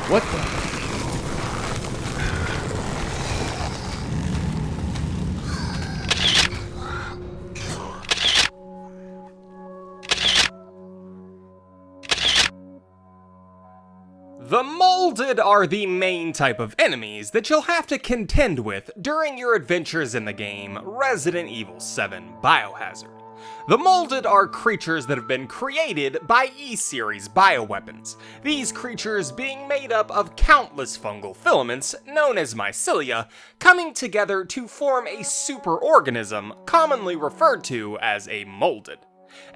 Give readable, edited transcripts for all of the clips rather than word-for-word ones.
What the? The molded are the main type of enemies that you'll have to contend with during your adventures in the game Resident Evil 7 BioHazard. The molded are creatures that have been created by E-Series bioweapons, these creatures being made up of countless fungal filaments, known as mycelia, coming together to form a super-organism commonly referred to as a molded.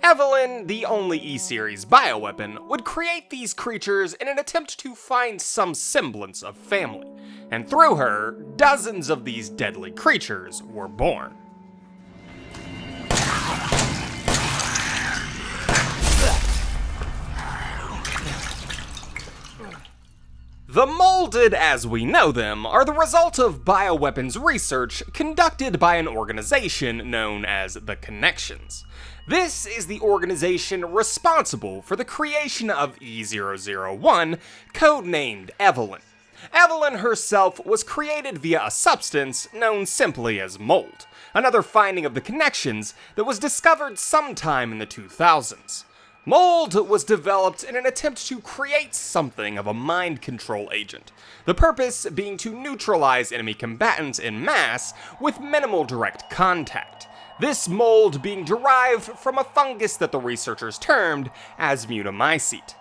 Eveline, the only E-Series bioweapon, would create these creatures in an attempt to find some semblance of family, and through her, dozens of these deadly creatures were born. The molded as we know them are the result of bioweapons research conducted by an organization known as the Connections. This is the organization responsible for the creation of E001, codenamed Eveline. Eveline herself was created via a substance known simply as mold, another finding of the Connections that was discovered sometime in the 2000s. Mold was developed in an attempt to create something of a mind control agent, the purpose being to neutralize enemy combatants en masse with minimal direct contact. This mold being derived from a fungus that the researchers termed as mutamycete.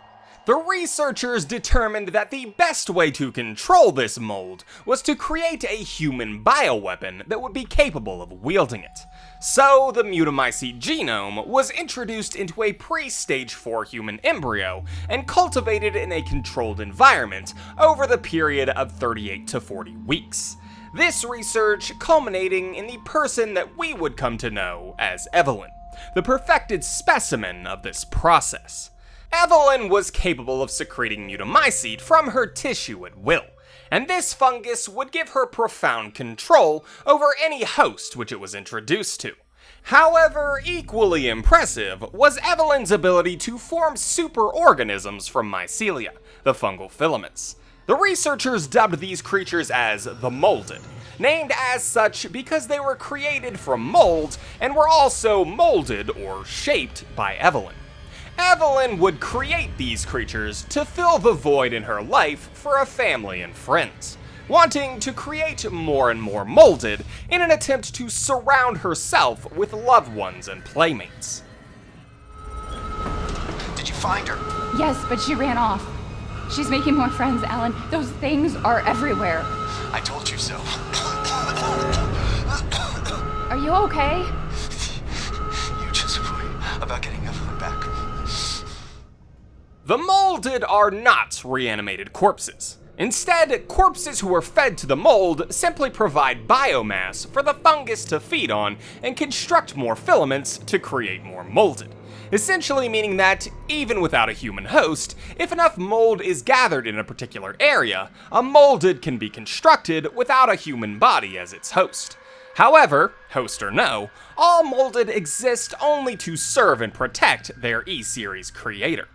The researchers determined that the best way to control this mold was to create a human bioweapon that would be capable of wielding it. So the mutamycete genome was introduced into a pre-stage 4 human embryo and cultivated in a controlled environment over the period of 38 to 40 weeks. This research culminating in the person that we would come to know as Eveline, the perfected specimen of this process. Eveline was capable of secreting mutamycete from her tissue at will, and this fungus would give her profound control over any host which it was introduced to. However, equally impressive was Eveline's ability to form super-organisms from mycelia, the fungal filaments. The researchers dubbed these creatures as the molded, named as such because they were created from mold and were also molded or shaped by Eveline. Eveline would create these creatures to fill the void in her life for a family and friends, wanting to create more and more molded in an attempt to surround herself with loved ones and playmates. Did you find her? Yes, but she ran off. She's making more friends, Alan. Those things are everywhere. I told you so. Are you okay? You just worry about getting Eveline back. The molded are not reanimated corpses. Instead, corpses who are fed to the mold simply provide biomass for the fungus to feed on and construct more filaments to create more molded. Essentially meaning that, even without a human host, if enough mold is gathered in a particular area, a molded can be constructed without a human body as its host. However, host or no, all molded exist only to serve and protect their E-Series creator.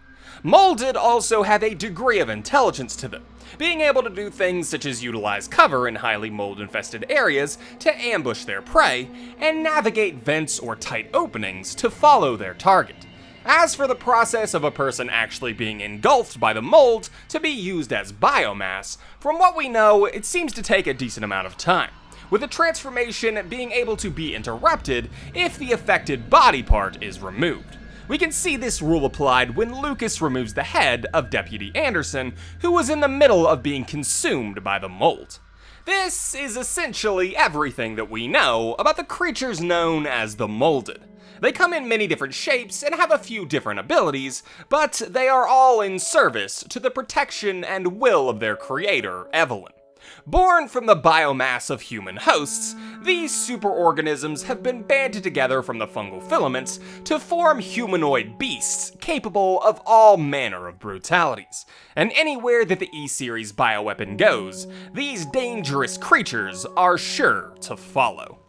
Molded also have a degree of intelligence to them, being able to do things such as utilize cover in highly mold-infested areas to ambush their prey, and navigate vents or tight openings to follow their target. As for the process of a person actually being engulfed by the mold to be used as biomass, from what we know, it seems to take a decent amount of time, with the transformation being able to be interrupted if the affected body part is removed. We can see this rule applied when Lucas removes the head of Deputy Anderson, who was in the middle of being consumed by the mold. This is essentially everything that we know about the creatures known as the molded. They come in many different shapes and have a few different abilities, but they are all in service to the protection and will of their creator, Eveline. Born from the biomass of human hosts, these superorganisms have been banded together from the fungal filaments to form humanoid beasts capable of all manner of brutalities. And anywhere that the E-Series bioweapon goes, these dangerous creatures are sure to follow.